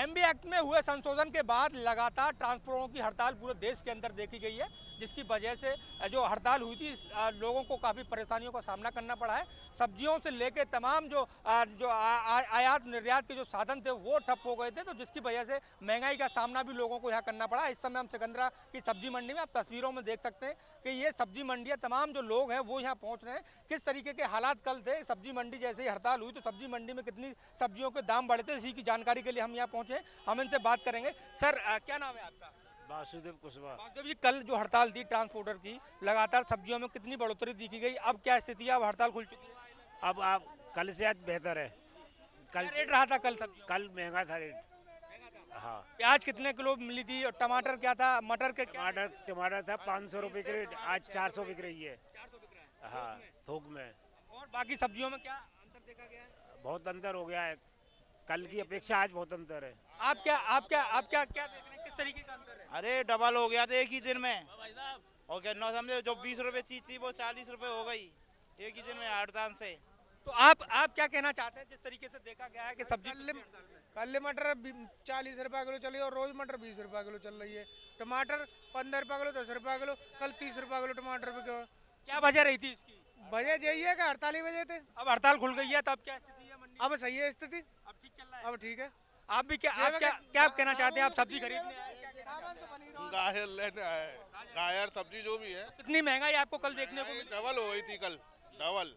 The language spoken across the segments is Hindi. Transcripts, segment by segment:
एमबी एक्ट में हुए संशोधन के बाद लगातार ट्रांसपोर्टरों की हड़ताल पूरे देश के अंदर देखी गई है, जिसकी वजह से जो हड़ताल हुई थी लोगों को काफ़ी परेशानियों का सामना करना पड़ा है। सब्जियों से लेकर तमाम जो आयात निर्यात के जो साधन थे वो ठप हो गए थे, तो जिसकी वजह से महंगाई का सामना भी लोगों को यहाँ करना पड़ा। इस समय हम सिकंदरा की सब्जी मंडी में आप तस्वीरों में देख सकते हैं कि ये सब्जी मंडी है, तमाम जो लोग हैं वो यहाँ पहुँच रहे हैं। किस तरीके के हालात कल थे, सब्जी मंडी जैसे ही हड़ताल हुई तो सब्जी मंडी में कितनी सब्जियों के दाम बढ़े थे, इसी की जानकारी के लिए हम यहाँ पहुँचे। हम इनसे बात करेंगे। सर क्या नाम है आपका? वासुदेव कुशवाहा। वासुदेव जी, कल जो हड़ताल थी ट्रांसपोर्टर की, लगातार सब्जियों में कितनी बढ़ोतरी देखी गई, अब क्या स्थिति है, अब हड़ताल खुल चुकी है? अब आप कल से आज बेहतर है। कल क्या रेट रहा था कल सब्जी? कल महंगा था रेट। हाँ, प्याज कितने किलो मिली थी और टमाटर क्या था, मटर के क्या? टमाटर था 500 रुपये की रेट, आज 400 बिक रही है। 400 बिक रहा है हाँ, थोक में। और बाकी सब्जियों में क्या अंतर देखा गया है? बहुत अंतर हो गया है, कल की अपेक्षा आज बहुत अंतर है। आप क्या देख रहे हैं, किस तरीके का अंतर है? अरे डबल हो गया था एक ही दिन में। और क्या ना समझे, जो 20 रुपए चीज थी वो 40 रुपए हो गई एक ही दिन में हड़ताल से। तो आप क्या कहना चाहते हैं, जिस तरीके से देखा गया है कि सब्जी कल मटर 40 रुपये किलो चली और रोज मटर 20 रुपये किलो चल रही है। टमाटर 15 रुपये किलो, 10 रुपये किलो, कल 30 रुपये किलो टमाटर बिका। क्या वजह रही थी इसकी? वजह यही है कि हड़ताल ही वजह थे। अब हड़ताल खुल गई है तो अब क्या स्थिति है मंडी? अब सही है स्थिति, अब ठीक चल रहा है? अब ठीक है। आप भी क्या कहना चाहते हैं? आप सब्जी खरीदने आए हैं? गायर लेने आए, गायर सब्जी जो भी है कितनी महंगाई आपको कल देखने को मिली? डबल हो गई थी कल, डबल।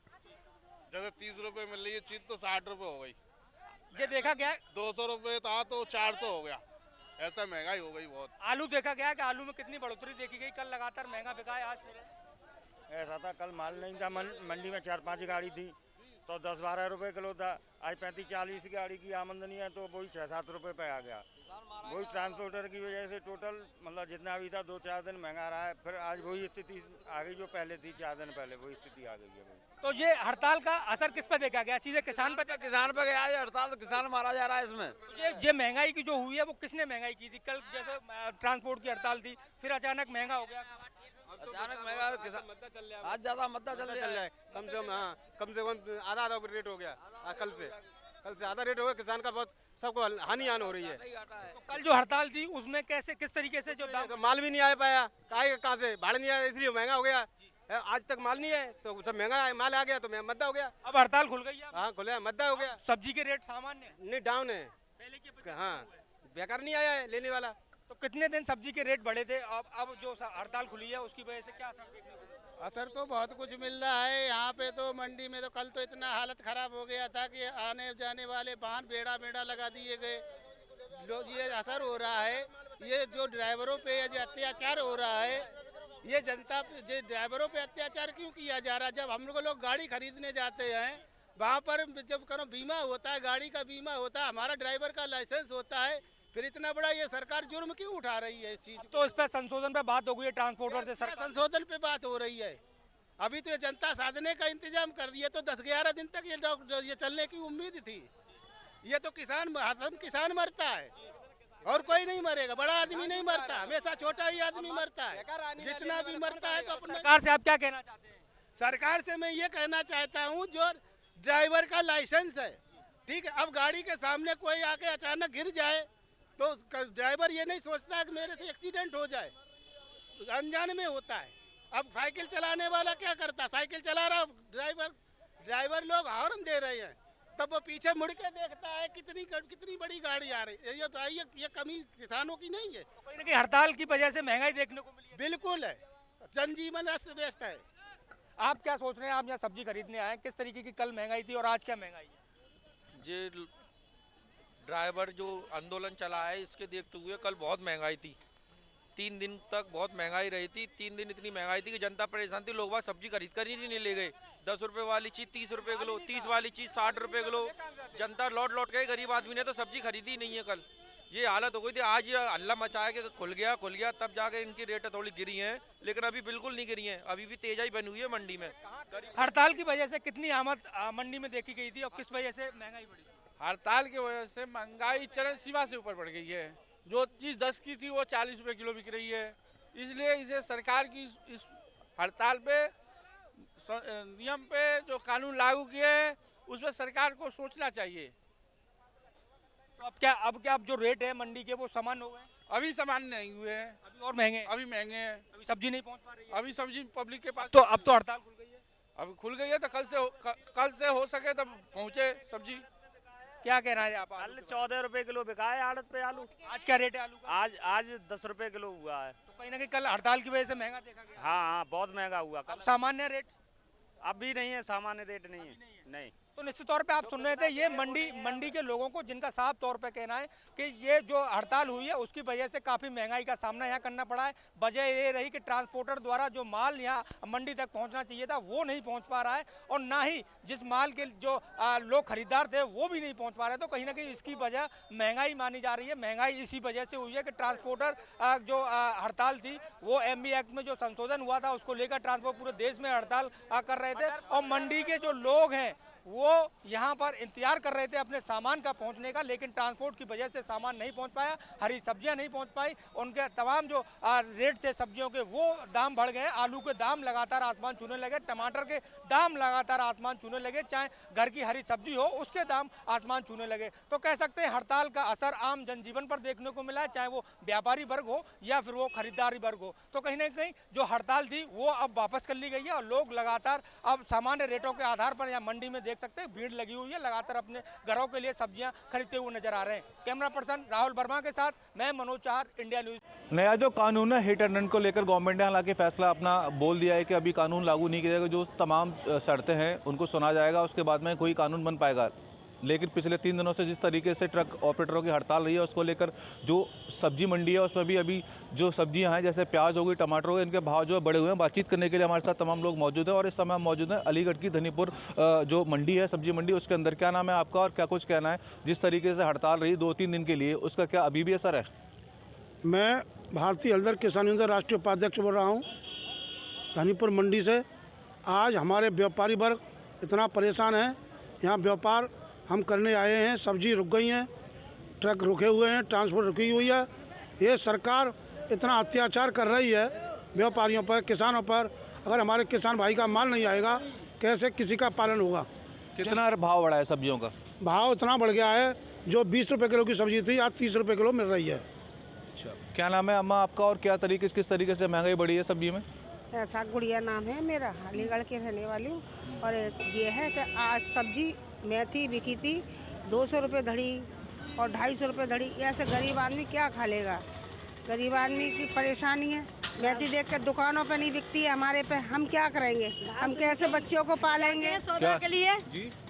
जैसे 30 रुपए मिल रही है चीज तो 60 रुपए हो गई। ये देखा गया है, 200 रुपए था तो 400 हो गया, ऐसा महंगाई हो गई बहुत। आलू देखा गया है कि आलू में कितनी बढ़ोतरी देखी गई, कल लगातार महंगा बिका है, आज फिर ऐसा था, कल माल नहीं था मंडी में, 4-5 गाड़ी थी तो 10-12 रुपए किलो था। आज 35-40 गाड़ी की आमदनी है तो वही 6-7 रुपए पे आ गया। वही ट्रांसपोर्टर की वजह से टोटल मतलब जितना भी था 2-4 दिन महंगा रहा है, फिर आज वही स्थिति आ गई जो पहले थी, 4 दिन पहले वही स्थिति आ गई है। तो ये हड़ताल का असर किस पे देखा गया? सीधे किसान पे? किसान पे गया है हड़ताल, तो किसान मारा जा रहा है इसमें। ये महंगाई की जो हुई है वो किसने महंगाई की थी? कल जैसे ट्रांसपोर्ट की हड़ताल थी, फिर अचानक महंगा हो गया, अचानक महंगा, आज ज्यादा मद्दा चल रहा है। कम से कम आधा रेट हो गया। कल से आधा रेट हो गया, किसान का बहुत सबको हानि हो रही है। तो कल जो हड़ताल थी उसमें कैसे किस तरीके से जो दाम? माल भी नहीं आ पाया, कहाँ से भाड़ा नहीं आया, इसलिए महंगा हो गया। आज तक माल नहीं है तो सब महंगा माल आ गया तो मद्दा हो गया। अब हड़ताल खुल गई है? हाँ खुला, मद्दा हो गया। सब्जी के रेट सामान्य है? नहीं, डाउन है पहले की? हाँ, बेकार नहीं आया है लेने वाला। तो कितने दिन सब्जी के रेट बढ़े थे, अब जो हड़ताल खुली है उसकी वजह से क्या असर देखने को मिला? असर तो बहुत कुछ मिल रहा है यहाँ पे तो मंडी में। तो कल तो इतना हालत खराब हो गया था कि आने जाने वाले वाहन बेड़ा लगा दिए गए। लोग ये असर हो रहा है, ये जो ड्राइवरों पे ये अत्याचार हो रहा है, ये जनता पे ड्राइवरों पे अत्याचार क्यों किया जा रहा है? जब हम लोग गाड़ी खरीदने जाते हैं वहाँ पर जब करो बीमा होता है, गाड़ी का बीमा होता है, हमारा ड्राइवर का लाइसेंस होता है, फिर इतना बड़ा ये सरकार जुर्म क्यों उठा रही है इस चीज? तो इस पर संशोधन पे बात हो गई है ट्रांसपोर्टर से, सरकार संशोधन पे बात हो रही है। अभी तो ये जनता साधने का इंतजाम कर दिया, तो 10-11 दिन तक ये चलने की उम्मीद थी। ये तो किसान मरता है और कोई नहीं मरेगा, बड़ा आदमी नहीं मरता, हमेशा छोटा ही आदमी मरता है। जितना भी मरता है तो अपने। सरकार से आप क्या कहना चाहते हैं? सरकार से मैं ये कहना चाहता हूँ, जो ड्राइवर का लाइसेंस है, ठीक है, अब गाड़ी के सामने कोई आके अचानक गिर जाए तो ड्राइवर ये नहीं सोचता है कि मेरे से एक्सीडेंट हो जाए, अनजाने में होता है। अब साइकिल चलाने वाला क्या करता, साइकिल चला रहा ड्राइवर लोग हॉर्न दे रहे हैं, तब वो पीछे मुड़ के देखता है कितनी बड़ी गाड़ी आ रही है। ये कमी किसानों की नहीं है, कहीं ना कहीं हड़ताल की वजह से महंगाई देखने को मिली है। बिल्कुल है, जनजीवन अस्त व्यस्त है। आप क्या सोच रहे हैं? आप यहाँ सब्जी खरीदने आए, किस तरीके की कल महंगाई थी और आज क्या महंगाई है? ये ड्राइवर जो आंदोलन चला है इसके देखते हुए कल बहुत महंगाई थी, 3 दिन तक बहुत महंगाई रही थी। 3 दिन इतनी महंगाई थी कि जनता परेशान थी, लोग बाग सब्जी खरीद कर ही नहीं ले गए। 10 रुपए वाली चीज़ 30 रुपए किलो, 30 वाली चीज़ 60 रुपए किलो। जनता लौट गई, गरीब आदमी ने तो सब्जी खरीदी नहीं है। कल ये हालत हो गई थी। आज ये हल्ला मचाया कि खुल गया तब जाके इनकी रेटें थोड़ी गिरी हैं, लेकिन अभी बिल्कुल नहीं गिरी हैं, अभी भी तेजाई बनी हुई है मंडी में। हड़ताल की वजह से कितनी आमद मंडी में देखी गई थी और किस वजह से महंगाई बढ़ी? हड़ताल की वजह से महंगाई चरम सीमा से ऊपर बढ़ गई है। जो चीज़ 10 की थी वो 40 रुपए किलो बिक रही है। इसलिए इसे सरकार की इस हड़ताल पे नियम पे जो कानून लागू किए उस पर सरकार को सोचना चाहिए। तो अब क्या जो रेट है मंडी के वो समान हो गए? अभी सामान नहीं हुए हैं, अभी और महंगे हैं? अभी महंगे हैं, अभी सब्जी नहीं पहुंच पा रही है? अभी सब्जी पब्लिक के पास तो अब तो हड़ताल खुल गई है। अभी खुल गई है तो कल से हो सके तब पहुँचे सब्जी। क्या कह रहा है आप? कल 14 रुपए किलो बिका है आड़त पे आलू। आज क्या रेट है आलू का? आज 10 रुपए किलो हुआ है। तो कहीं ना कहीं कल हड़ताल की वजह से महंगा देखा गया। हाँ, बहुत महंगा हुआ। अब सामान्य रेट अभी नहीं है, सामान्य रेट नहीं है। नहीं तो निश्चित तौर पे आप सुन रहे थे ये मंडी के लोगों को, जिनका साफ तौर पे कहना है कि ये जो हड़ताल हुई है उसकी वजह से काफ़ी महंगाई का सामना यहाँ करना पड़ा है। वजह ये रही कि ट्रांसपोर्टर द्वारा जो माल यहाँ मंडी तक पहुँचना चाहिए था वो नहीं पहुँच पा रहा है, और ना ही जिस माल के जो लोग खरीदार थे वो भी नहीं पहुँच पा रहे। तो कहीं ना कहीं इसकी वजह महंगाई मानी जा रही है। महंगाई इसी वजह से हुई है कि ट्रांसपोर्टर जो हड़ताल थी वो MB एक्ट में जो संशोधन हुआ था उसको लेकर ट्रांसपोर्ट पूरे देश में हड़ताल कर रहे थे, और मंडी के जो लोग हैं वो यहाँ पर इंतजार कर रहे थे अपने सामान का पहुँचने का, लेकिन ट्रांसपोर्ट की वजह से सामान नहीं पहुँच पाया, हरी सब्जियाँ नहीं पहुँच पाई, उनके तमाम जो रेट थे सब्जियों के वो दाम बढ़ गए। आलू के दाम लगातार आसमान छूने लगे, टमाटर के दाम लगातार आसमान छूने लगे, चाहे घर की हरी सब्जी हो उसके दाम आसमान छूने लगे। तो कह सकते हैं हड़ताल का असर आम जनजीवन पर देखने को मिला है, चाहे वो व्यापारी वर्ग हो या फिर वो खरीदारी वर्ग हो। तो कहीं ना कहीं जो हड़ताल थी वो अब वापस कर ली गई है, और लोग लगातार अब सामान्य रेटों के आधार पर यहाँ मंडी में देख सकते हैं भीड़ लगी हुई है, लगातार अपने घरों के लिए सब्जियां खरीदते हुए नजर आ रहे हैं। कैमरा पर्सन राहुल वर्मा के साथ मैं मनोज चाहर, इंडिया न्यूज। नया जो कानून है हिट एंड रन को लेकर गवर्नमेंट ने हालांकि फैसला अपना बोल दिया है कि अभी कानून लागू नहीं किया जाएगा, जो तमाम शर्तें हैं उनको सुना जाएगा, उसके बाद में कोई कानून बन पाएगा। लेकिन पिछले 3 दिनों से जिस तरीके से ट्रक ऑपरेटरों की हड़ताल रही है उसको लेकर जो सब्जी मंडी है उसमें भी अभी जो सब्जियां हैं जैसे प्याज हो गई, टमाटर हो गए, इनके भाव जो है बढ़े हुए हैं। बातचीत करने के लिए हमारे साथ तमाम लोग मौजूद हैं और इस समय हम मौजूद हैं अलीगढ़ की धनीपुर जो मंडी है, सब्जी मंडी, उसके अंदर। क्या नाम है आपका और क्या कुछ कहना है? जिस तरीके से हड़ताल रही 2-3 दिन के लिए, उसका क्या अभी भी असर है? मैं भारतीय हलदर किसान यूनियन राष्ट्रीय उपाध्यक्ष बोल रहा हूँ धनीपुर मंडी से। आज हमारे व्यापारी वर्ग इतना परेशान है, यहाँ व्यापार हम करने आए हैं, सब्जी रुक गई हैं, ट्रक रुके हुए हैं, ट्रांसपोर्ट रुकी हुई है। ये सरकार इतना अत्याचार कर रही है व्यापारियों पर, किसानों पर। अगर हमारे किसान भाई का माल नहीं आएगा कैसे किसी का पालन होगा? कितना भाव बढ़ा है सब्जियों का? भाव इतना बढ़ गया है, जो 20 रुपये किलो की सब्जी थी आज 30 रुपये किलो मिल रही है। अच्छा, क्या नाम है अम्मा आपका और क्या तरीके किस तरीके से महंगाई बढ़ी है सब्जी में? ऐसा गुड़िया नाम है मेरा, अलीगढ़ के रहने वाली हूँ। और ये है कि आज सब्जी मेथी बिकी थी 200 रुपये धड़ी और 250 रुपये धड़ी। ऐसे गरीब आदमी क्या खा लेगा? गरीब आदमी की परेशानी है। मेथी देख के दुकानों पे नहीं बिकती है हमारे पे, हम क्या करेंगे? हम कैसे बच्चों को पालेंगे? सौदा के लिए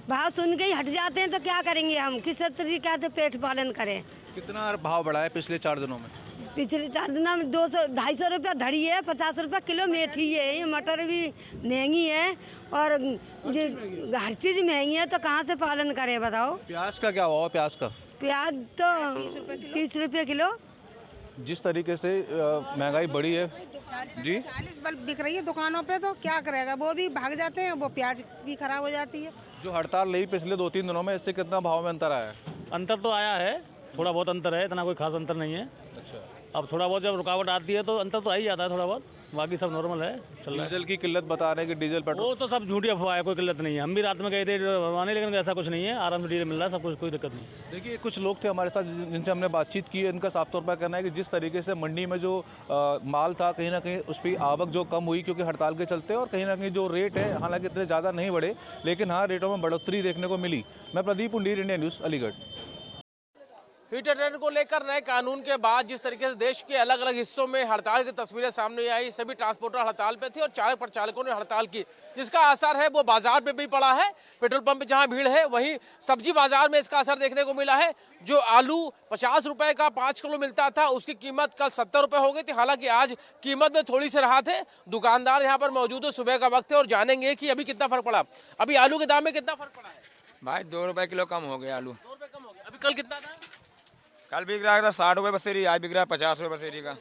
भाव सुन के ही हट जाते हैं तो क्या करेंगे हम? किस तरीके से पेट पालन करें? कितना भाव बढ़ा है पिछले 4 दिनों में? पिछले 4 दिनों में 200-250 रुपया धड़ी है, 50 रुपया किलो मेथी है। ये मटर भी महंगी है और ये हर चीज़ महंगी है, तो कहाँ से पालन करें बताओ? प्याज का क्या हुआ? प्याज का प्याज तो 30 रुपये किलो। जिस तरीके से महंगाई बढ़ी है जी, 40 बिक रही है दुकानों पे, तो क्या करेगा? वो भी भाग जाते हैं, वो प्याज भी खराब हो जाती है। जो हड़ताल रही पिछले 2-3 दिनों में, इससे कितना भाव में अंतर आया है? अंतर तो आया है, थोड़ा बहुत अंतर है, इतना कोई खास अंतर नहीं है। अच्छा, अब थोड़ा बहुत जब रुकावट आती है तो अंतर तो आ ही जाता है थोड़ा बहुत, बाकी सब नॉर्मल है, चल रहा है। डीजल की किल्लत बता रहे हैं कि डीजल पेट्रोल, वो तो सब झूठी अफवाह है, कोई किल्लत नहीं है। हम भी रात में गए थे भरवाने, लेकिन ऐसा कुछ नहीं है, आराम से डीजल मिल रहा है, सब कुछ, कोई दिक्कत नहीं। देखिए कुछ लोग थे हमारे साथ जिनसे हमने बातचीत की है, इनका साफ तौर पर कहना है कि जिस तरीके से मंडी में जो माल था कहीं ना कहीं उस पर आवक जो कम हुई क्योंकि हड़ताल के चलते, और कहीं ना कहीं जो रेट है हालांकि इतने ज़्यादा नहीं बढ़े, लेकिन हाँ रेटों में बढ़ोतरी देखने को मिली। मैं Pradeep Undir, India news, Aligarh. Hit and run को लेकर नए कानून के बाद जिस तरीके से देश के अलग अलग हिस्सों में हड़ताल की तस्वीरें सामने आई, सभी ट्रांसपोर्टर हड़ताल पे थे और चालक प्रचालकों ने हड़ताल की, जिसका असर है वो बाजार में भी पड़ा है। पेट्रोल पंप पे जहां भीड़ है वहीं सब्जी बाजार में इसका असर देखने को मिला है। जो आलू 50 रुपए का 5 किलो मिलता था उसकी कीमत कल 70 रुपए हो गई थी। हालांकि आज कीमत में थोड़ी सी राहत है। दुकानदार यहाँ पर मौजूद है, सुबह का वक्त है और जानेंगे कि अभी कितना फर्क पड़ा। अभी आलू के दाम में कितना फर्क पड़ा है? भाई 2 रुपए किलो कम हो गया आलू। 2 रुपए कम हो गया। अभी कल कितना था? कल बिक रहा था 60 रुपए बसेरी, आज बिक रहा है 50 रुपए बसेरी का।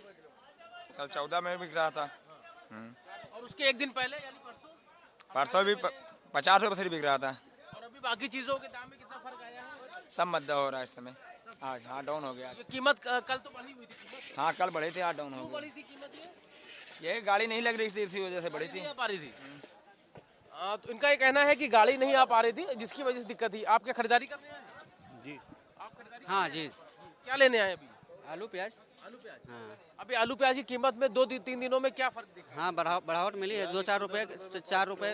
कल 14 में बिक रहा था। और उसके एक दिन पहले यानी परसों भी 50 रुपए बसेरी बिक रहा था। और अभी बाकी चीजों के दाम में कितना फर्क आया है? सब मद्दा हो रहा है इस समय। हाँ डाउन हो गया। कीमत कल तो बढ़ी हुई थी। हाँ कल बढ़ी थी, आज डाउन हो बढ़ी थी कीमत। ये गाड़ी नहीं लग रही थी, इसी वजह से बढ़ी थी। आ रही थी। तो इनका ये कहना है कि गाड़ी नहीं आ पा रही थी जिसकी वजह से दिक्कत थी। आप क्या खरीदारी कर रहे हैं? जी हाँ जी। क्या लेने आए अभी? आलू प्याज। आलू प्याज। हाँ अभी आलू प्याज की कीमत में 2-3 दिनों में क्या फर्क दिखा? हाँ बढ़ावट मिली है, 2-4 रुपए 4 रुपए।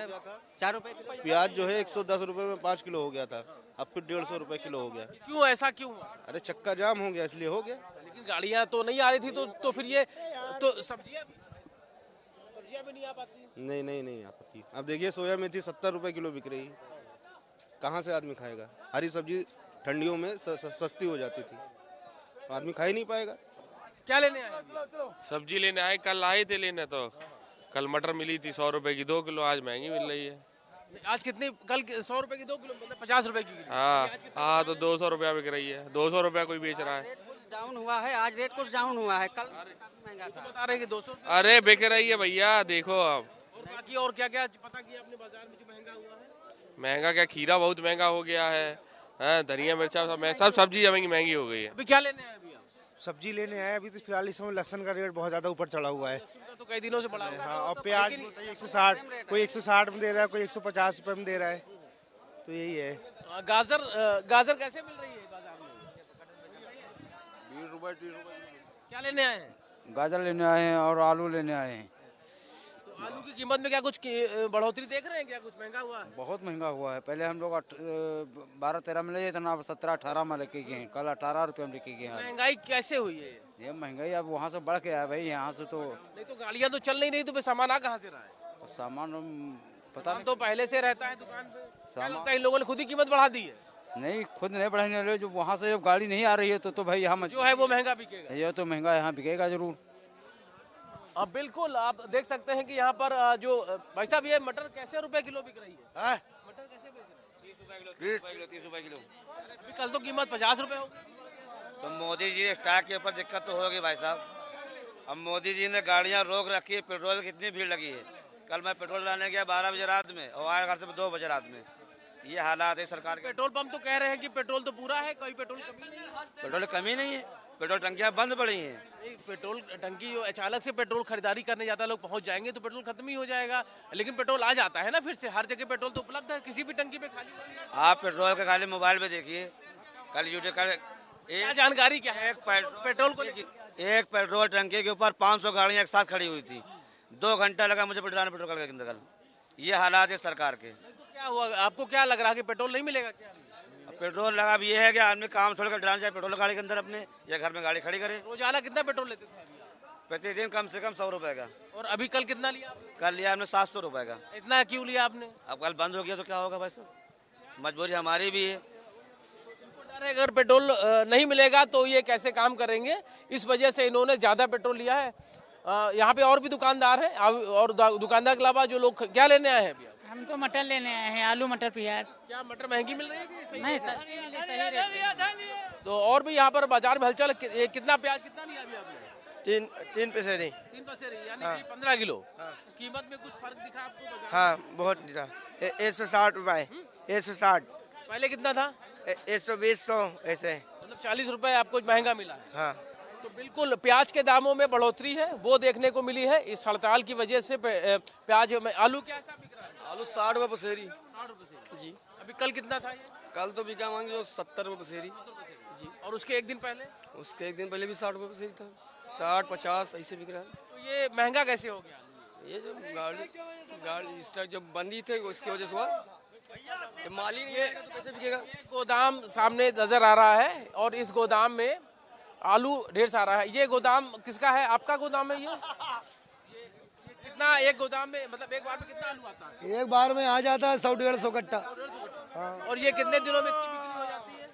प्याज जो है 110 रुपए में 5 किलो हो गया था, अब फिर 150 रुपए किलो हो गया। क्यों ऐसा क्यों हुआ? अरे चक्का जाम हो गया इसलिए हो गया। लेकिन गाड़ियां तो नहीं आ रही थी, तो फिर ये तो सब्जियां भी नहीं आ पाती। नहीं आ पाती। अब देखिए सोया मेथी 70 रुपए किलो बिक रही है, कहाँ से आदमी खाएगा? हरी सब्जी ठंडियों में सस्ती हो जाती थी, आदमी खा ही नहीं पाएगा। क्या लेने आए? सब्जी लेने आए, कल आए थे लेने, तो कल मटर मिली थी 100 रुपए की 2 किलो, आज महंगी मिल रही है। आज कितनी? कल 100 रुपए की 2 किलो, मतलब 50 रुपए की। हाँ तो 200 रुपया बिक रही है, 200 रुपया कोई बेच रहा है। डाउन हुआ है, आज रेट कुछ डाउन हुआ है, कल महंगा था। बता रहे हैं कि 200। अरे बिक रही है भैया, देखो अब। और बाकी और क्या क्या पता किया आपने बाजार में जो महंगा हुआ है? महंगा क्या, खीरा बहुत महंगा हो गया है, धनिया मिर्चा सब सब्जी महंगी हो गई है। अभी क्या लेने आए? सब्जी लेने आए अभी तो फिलहाल इस समय लहसुन का रेट बहुत ज्यादा ऊपर चढ़ा हुआ है। तो कई दिनों से बढ़ा हुआ है। हाँ, और प्याज 160, कोई 160 में दे रहा है, कोई 150 रुपए में दे रहा है, तो यही है। गाजर कैसे मिल रही है बाजार में? 20 रुपए 30 रुपए। क्या लेने आए हैं? गाजर लेने आए हैं और आलू लेने आए हैं। तो आलू की कीमत में क्या कुछ बढ़ोतरी देख रहे हैं? क्या कुछ महंगा हुआ है? बहुत महंगा हुआ है। पहले हम लोग 12-13 में ले इतना 17-18 में लेके गए हैं, कल 18 रुपए में लेके गए हैं। महंगाई कैसे हुई है? ये महंगाई अब वहाँ से बढ़ के आया भाई, यहाँ से तो नहीं तो गाड़ियाँ तो चल नहीं, तो फिर सामान आ कहाँ से रहा है? तो सामान पता नहीं, तो पहले से रहता है दुकान पे। क्या लगता है इन लोगों ने खुद ही कीमत बढ़ा दी है? नहीं खुद नहीं बढ़ाने वाले, जो वहाँ से जब गाड़ी नहीं आ रही है तो भाई यहाँ जो है वो महंगा बिकेगा। ये तो महंगा यहाँ बिकेगा जरूर। हाँ बिल्कुल, आप देख सकते हैं कि यहाँ पर जो भाई साहब, ये मटर कैसे रुपए किलो बिक रही है? मटर कैसे बेच रहे हैं? 30 रुपए किलो। कल तो कीमत 50 रुपए होगी। तो मोदी जी स्टॉक के ऊपर दिक्कत तो होगी भाई साहब। अब मोदी जी ने गाड़ियां रोक रखी है, पेट्रोल कितनी भीड़ लगी है। कल मैं पेट्रोल लाने गया 12 बजे रात में और आया घर से 2 बजे रात में। ये हालात है सरकार के। पेट्रोल पंप तो कह रहे हैं कि पेट्रोल तो पूरा है, कोई पेट्रोल कमी नहीं है। पेट्रोल कमी नहीं है, पेट्रोल टंकियां बंद पड़ी हैं। पेट्रोल टंकी जो अचानक से पेट्रोल खरीदारी करने जाता है, लोग पहुंच जाएंगे तो पेट्रोल खत्म ही हो जाएगा। लेकिन पेट्रोल आ जाता है ना फिर से, हर जगह पेट्रोल तो उपलब्ध है, किसी भी टंकी पे खाली। आप पेट्रोल का खाली मोबाइल पे देखिए, कल यूट्यूब क्या जानकारी क्या है? पेट्रोल को एक पेट्रोल टंकी के ऊपर 500 गाड़ियां एक साथ खड़ी हुई थी। 2 घंटा लगा मुझे पेट्रोल के अंदर। कल ये हालात है सरकार के। क्या हुआ? आपको क्या लग रहा है कि पेट्रोल नहीं मिलेगा क्या? पेट्रोल लगा, अब ये है कि आदमी काम छोड़कर डराना चाहिए पेट्रोल गाड़ी के अंदर अपने, या घर में गाड़ी खड़ी करे। रोजाना कितना पेट्रोल लेते थे? प्रतिदिन कम से कम 100 रुपए का। और अभी कल कितना लिया? कल लिया हमने 700 रुपए का। इतना क्यों लिया आपने? अब कल बंद हो गया तो क्या होगा भाई साहब, मजबूरी हमारी भी है। अगर पेट्रोल नहीं मिलेगा तो ये कैसे काम करेंगे, इस वजह से इन्होंने ज्यादा पेट्रोल लिया है। यहाँ पे और भी दुकानदार हैं, और दुकानदार के अलावा जो लोग क्या लेने आए हैं अभी? हम तो मटर लेने आए हैं, आलू मटर प्याज। क्या मटर महंगी मिल रही है? नहीं सस्ती मिल रही, सही रेट। तो और भी यहाँ पर बाजार में हलचल। कितना प्याज कितना लिया अभी आपने? 3 पसेरी। 3 पसेरी यानी 15 किलो। कीमत में कुछ फर्क दिखा आपको? हाँ बहुत दिखा। 160 रुपए, 160। पहले कितना था? 120 ऐसे, मतलब 40 रुपए आपको महंगा मिला है। हाँ तो बिल्कुल प्याज के दामों में बढ़ोतरी है, वो देखने को मिली है इस हड़ताल की वजह से। प्याज में आलू कैसा बिक रहा है? आलू 60 रुपए पसेरी। 60 रुपए जी। अभी कल कितना था ये? कल तो बिका मांगे जो 70 रुपए पसेरी जी। और उसके एक दिन पहले? उसके एक दिन पहले भी 60 रुपए पसेरी था, 60-50 ऐसे बिक रहा है। तो ये महंगा कैसे हो गया? ये जो गाड़ी इस टाइप जब बंदी थे उसकी वजह से हुआ, ये माली नहीं है तो कैसे बिकेगा? गोदाम सामने नजर आ रहा है और इस गोदाम में आलू ढेर सारा है। ये गोदाम किसका है? आपका गोदाम है ये कितना एक गोदाम में, मतलब एक बार में कितना आलू आता है? एक बार में आ जाता है 100-150 कट्टा। और ये कितने दिनों में इसकी बिक्री हो जाती है?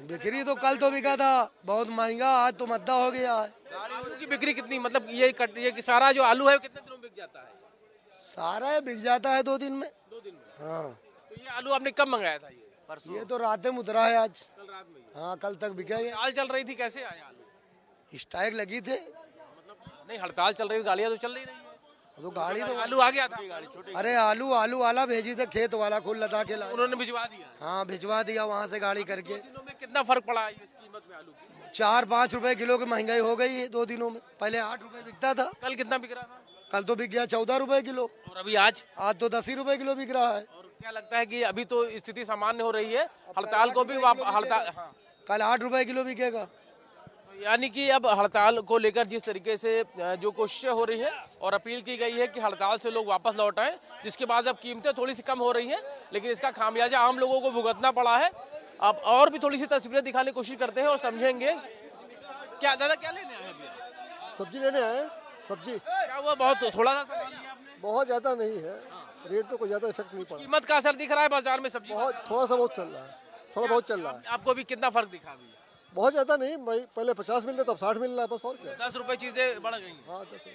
बिक्री तो कल तो बिका था बहुत महंगा, आज तो मद्दा हो गया है। आलू की बिक्री कितनी, मतलब ये सारा जो आलू है कितने दिनों में बिक जाता है? सारा बिक जाता है 2 दिन में। 2 दिन में? हाँ। तो ये आलू आपने कब मंगाया था? ये तो रात में उतरा है आज। कल रात में? हाँ कल तक बिका है। हड़ताल चल रही थी, कैसे आया आलू? स्ट्राइक लगी थे। मतलब नहीं, हड़ताल चल रही थी, गाड़ियाँ तो चल नहीं रही है। तो गाड़ी तो आलू आ गया था। अरे आलू वाला भेजी थे, खेत वाला खुद लदा के लाया। उन्होंने भिजवा दिया? हाँ भिजवा दिया वहाँ से गाड़ी करके। दिनों में कितना फर्क पड़ा है इस कीमत में आलू की? 4-5 रुपए किलो की महंगाई हो गई है 2 दिनों में। पहले 8 रुपए बिकता था। कल कितना बिक रहा था? कल तो बिक गया 14 रुपए किलो। और अभी आज तो 10 ही रुपए किलो बिक रहा है। और क्या लगता है कि अभी तो स्थिति सामान्य हो रही है, हड़ताल को भी कल 8 रुपए किलो बिकेगा। यानी कि अब हड़ताल को लेकर जिस तरीके से जो कोशिशें हो रही हैं और अपील की गई है कि हड़ताल से लोग वापस लौट आएं, जिसके बाद अब कीमतें थोड़ी सी कम हो रही हैं, लेकिन इसका खामियाजा आम लोगों को भुगतना पड़ा है। अब और भी थोड़ी सी तस्वीरें दिखाने की कोशिश करते हैं और समझेंगे। क्या दादा क्या लेने आए अभी? सब्जी लेने आए। सब्जी क्या हुआ, बहुत थोड़ा सा सामान लिया आपने? बहुत ज़्यादा नहीं है, रेट पे कोई ज़्यादा इफेक्ट नहीं पड़ा। कीमत का असर दिख रहा है बाजार में सब्जी? बहुत थोड़ा सा बहुत चल रहा है, थोड़ा बहुत चल रहा है। आपको भी कितना फर्क दिखा अभी? बहुत ज़्यादा नहीं, पहले 50 मिल रहा तब 60 मिल रहा है, बस और क्या। 10 रुपए चीजें बढ़ गई। हाँ 10 रुपये।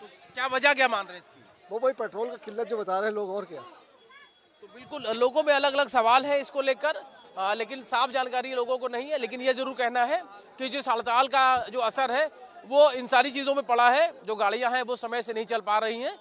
तो क्या वजह क्या मान रहे हैं इसकी? वो वही पेट्रोल का किल्लत जो बता रहे हैं लोग, और क्या। तो बिल्कुल लोगों में अलग अलग सवाल है इसको लेकर, लेकिन साफ जानकारी लोगों को नहीं है। लेकिन ये जरूर कहना है कि जो हड़ताल का जो असर है वो इन सारी चीज़ों में पड़ा है। जो गाड़ियां हैं वो समय से नहीं चल पा रही हैं,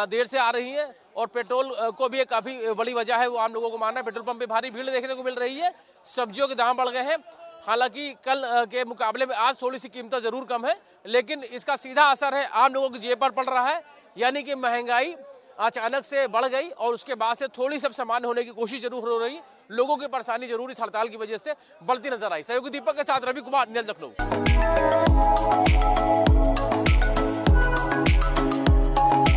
देर से आ रही हैं, और पेट्रोल को भी एक काफ़ी बड़ी वजह है वो आम लोगों को मानना है। पेट्रोल पंप पे भारी भीड़ देखने को मिल रही है। सब्जियों के दाम बढ़ गए हैं, हालांकि कल के मुकाबले में आज थोड़ी सी कीमतें जरूर कम है, लेकिन इसका सीधा असर है आम लोगों की जेब पर पड़ रहा है। यानी कि महंगाई अचानक से बढ़ गई और उसके बाद से थोड़ी सब सामान्य होने की कोशिश जरूर हो रही। लोगों की परेशानी जरूर इस हड़ताल की वजह से बढ़ती नजर आई। सहयोगी दीपक के साथ रवि कुमार, न्यूज़ लखनऊ।